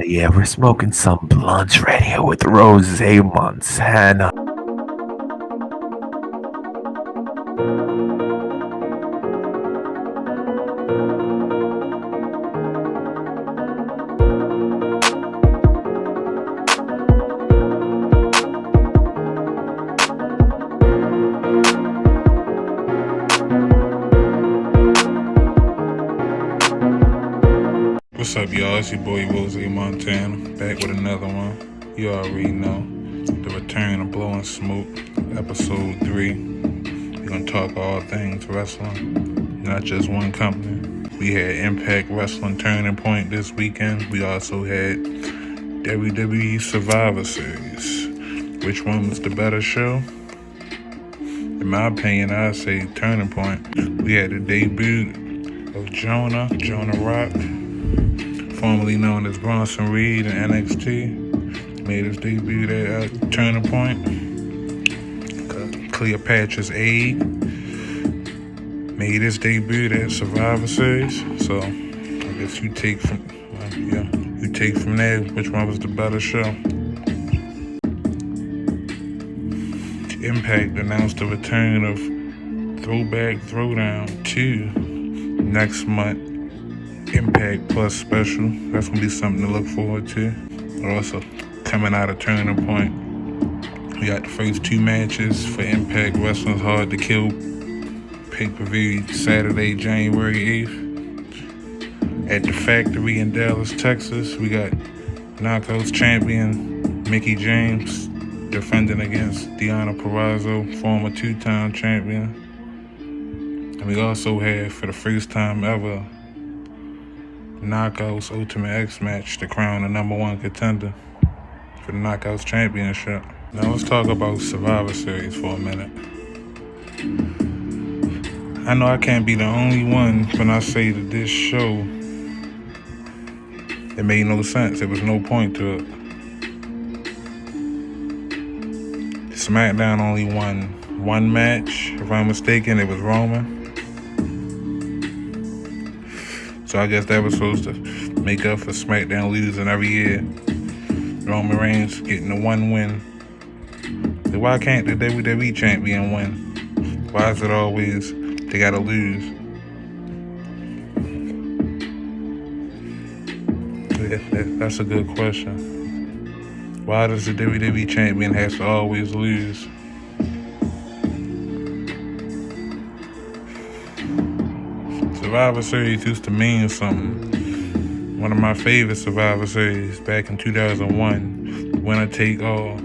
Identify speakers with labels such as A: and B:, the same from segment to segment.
A: Yeah, we're smoking some blunts right here with Rose Montana.
B: What's up, y'all? It's your boy Rose Montana, back with another one. You already know, the return of Blowin Smoke, episode 3. We're gonna talk all things wrestling, not just one company. We had Impact Wrestling Turning Point this weekend. We also had WWE Survivor Series. Which one was the better show? In my opinion, I'd say Turning Point. We had the debut of Jonah Rock, formerly known as Bronson Reed in NXT, made his debut at Turning Point. Cleopatra's Aid made his debut at Survivor Series. So I guess you take from there which one was the better show. Impact announced the return of Throwback Throwdown 2 next month. Impact Plus special. That's gonna be something to look forward to. Also, coming out of Turning Point, we got the first 2 matches for Impact Wrestling's Hard to Kill pay-per-view Saturday, January 8th. At the Factory in Dallas, Texas, we got Knockouts champion Mickie James defending against Deonna Purrazzo, former 2-time champion. And we also had, for the first time ever, Knockouts Ultimate X match to crown the number 1 contender for the Knockouts Championship. Now let's talk about Survivor Series for a minute. I know I can't be the only one when I say that this show, it made no sense. There was no point to it. SmackDown only won 1 match. If I'm mistaken, it was Roman. So I guess that was supposed to make up for SmackDown losing every year. Roman Reigns getting the 1 win. Then why can't the WWE champion win? Why is it always they gotta lose? That's a good question. Why does the WWE champion have to always lose? Survivor Series used to mean something. One of my favorite Survivor Series back in 2001, winner take all.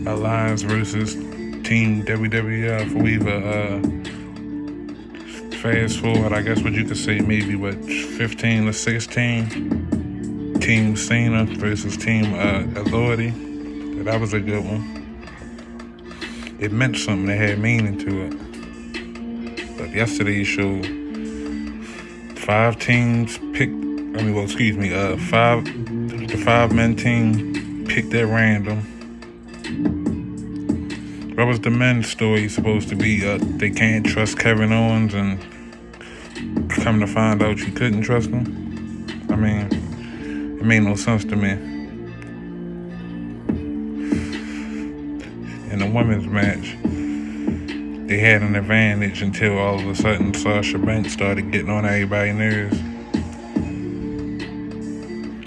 B: Alliance versus Team WWF. Fast forward, I guess what you could say, maybe 15 to 16. Team Cena versus Team Authority. That was a good one. It meant something. It had meaning to it. But yesterday's show, 5 teams picked. The 5-man team picked at random. What was the men's story supposed to be? They can't trust Kevin Owens, and come to find out you couldn't trust him. I mean, it made no sense to me. In the women's match, they had an advantage until all of a sudden Sasha Banks started getting on everybody's nerves.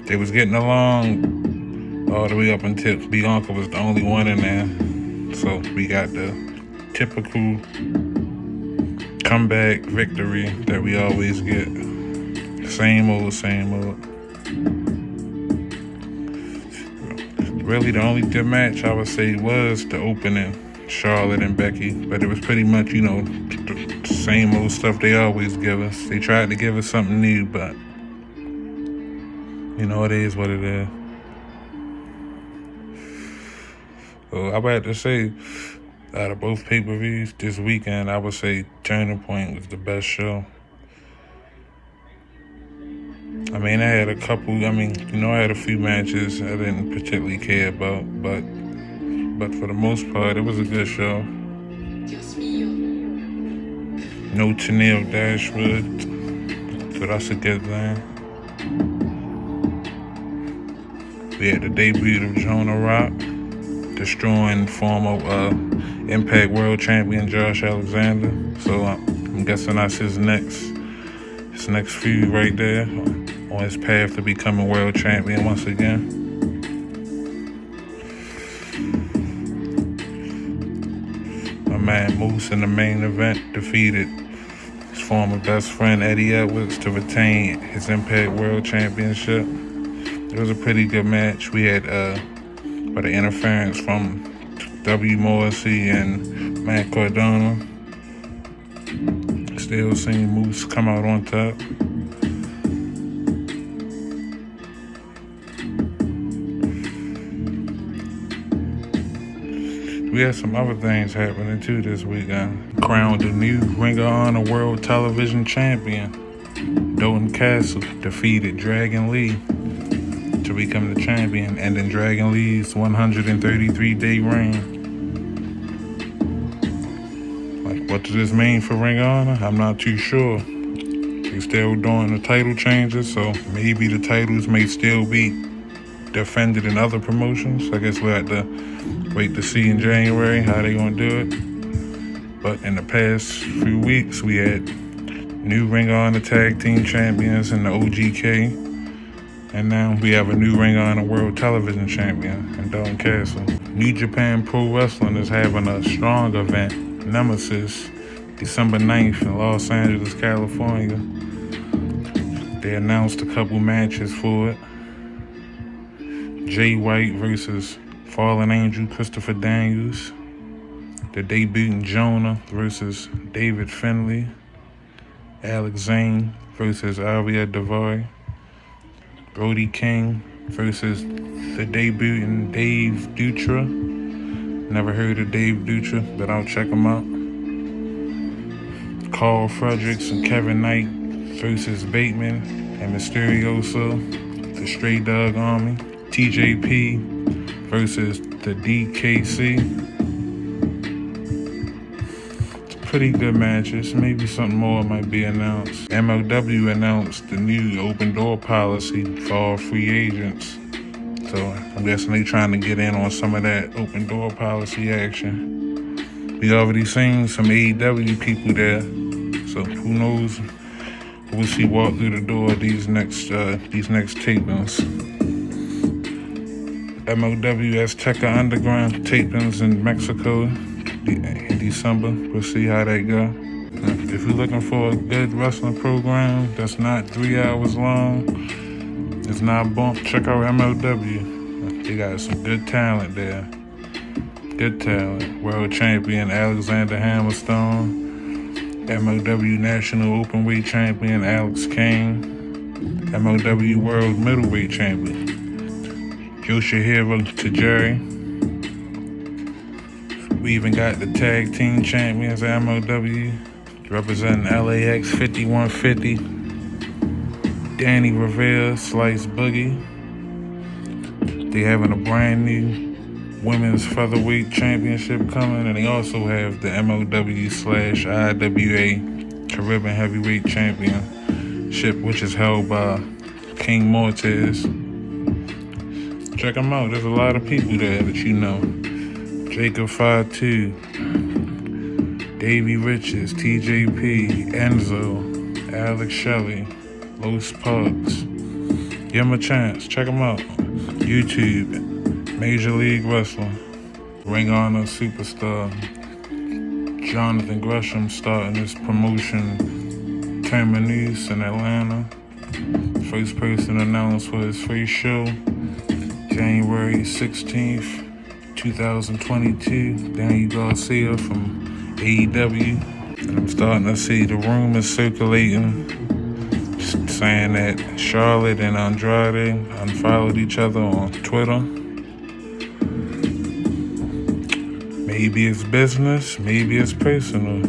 B: They was getting along all the way up until Bianca was the only one in there. So we got the typical comeback victory that we always get. Same old. Really the only good match I would say was the opening, Charlotte and Becky. But it was pretty much, the same old stuff they always give us. They tried to give us something new, but it is what it is. So I would have to say, out of both pay-per-views this weekend, I would say Turning Point was the best show. I had a couple, I had a few matches I didn't particularly care about, but for the most part, it was a good show. No Tennille Dashwood, so that's a good thing. We had the debut of Jonah Rock, destroying former Impact World Champion Josh Alexander. So I'm guessing that's his next feud right there, on his path to becoming world champion once again. My man Moose in the main event defeated his former best friend Eddie Edwards to retain his Impact World Championship. It was a pretty good match. We had the interference from W. Morrissey and Matt Cardona. Still seeing Moose come out on top. We had some other things happening too this weekend. Crowned the new Ring of Honor World Television Champion. Dalton Castle defeated Dragon Lee to become the champion, ending Dragon Lee's 133-day reign. What does this mean for Ring of Honor? I'm not too sure. They're still doing the title changes, so maybe the titles may still be defended in other promotions. I guess we'll have to wait to see in January how they gonna do it. But in the past few weeks, we had new Ring of Honor Tag Team Champions in the OGK. And now we have a new Ring of Honor World Television Champion in Dalton Castle. New Japan Pro Wrestling is having a strong event, Nemesis, December 9th in Los Angeles, California. They announced a couple matches for it. Jay White versus Fallen Angel Christopher Daniels. The debuting Jonah versus David Finlay. Alex Zane versus Aria Daivari. Brody King versus the debuting Dave Dutra. Never heard of Dave Dutra, but I'll check him out. Carl Fredericks and Kevin Knight versus Bateman and Mysterioso, the Stray Dog Army. TJP versus the DKC. Pretty good matches. Maybe something more might be announced. MLW announced the new open door policy for all free agents. So I'm guessing they trying to get in on some of that open door policy action. We already seen some AEW people there. So who knows? We'll see walk through the door these next tapings. MLW Azteca Underground tapings in Mexico in December. We'll see how that go. If you're looking for a good wrestling program that's not 3 hours long, it's not bump, check out MLW. They got some good talent there. Good talent. World champion Alexander Hammerstone. MLW National Openweight Champion Alex Kane. MLW World Middleweight Champion Yoshihiro Tajiri. We even got the Tag Team Champions at MLW, representing LAX 5150. Danny Rivera, Slice Boogie. They having a brand new Women's Featherweight Championship coming, and they also have the MLW/IWA Caribbean Heavyweight Championship, which is held by King Mortez. Check them out. There's a lot of people there that you know. Jacob Fatu, Davey Richards, TJP, Enzo, Alex Shelley, Los Parks. Give them a chance. Check them out. YouTube, Major League Wrestling, Ring of Honor Superstar. Jonathan Gresham starting his promotion, Terminus in Atlanta. First person announced for his first show, January 16th. 2022, Daniel Garcia from AEW. And I'm starting to see the rumors circulating saying that Charlotte and Andrade unfollowed each other on Twitter. Maybe it's business, maybe it's personal.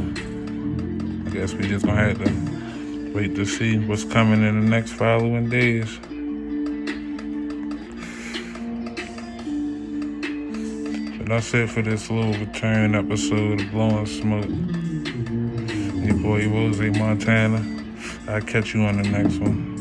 B: I guess we just gonna have to wait to see what's coming in the next following days. That's it for this little return episode of Blowin Smoke. Your boy Rose Montana. I'll catch you on the next one.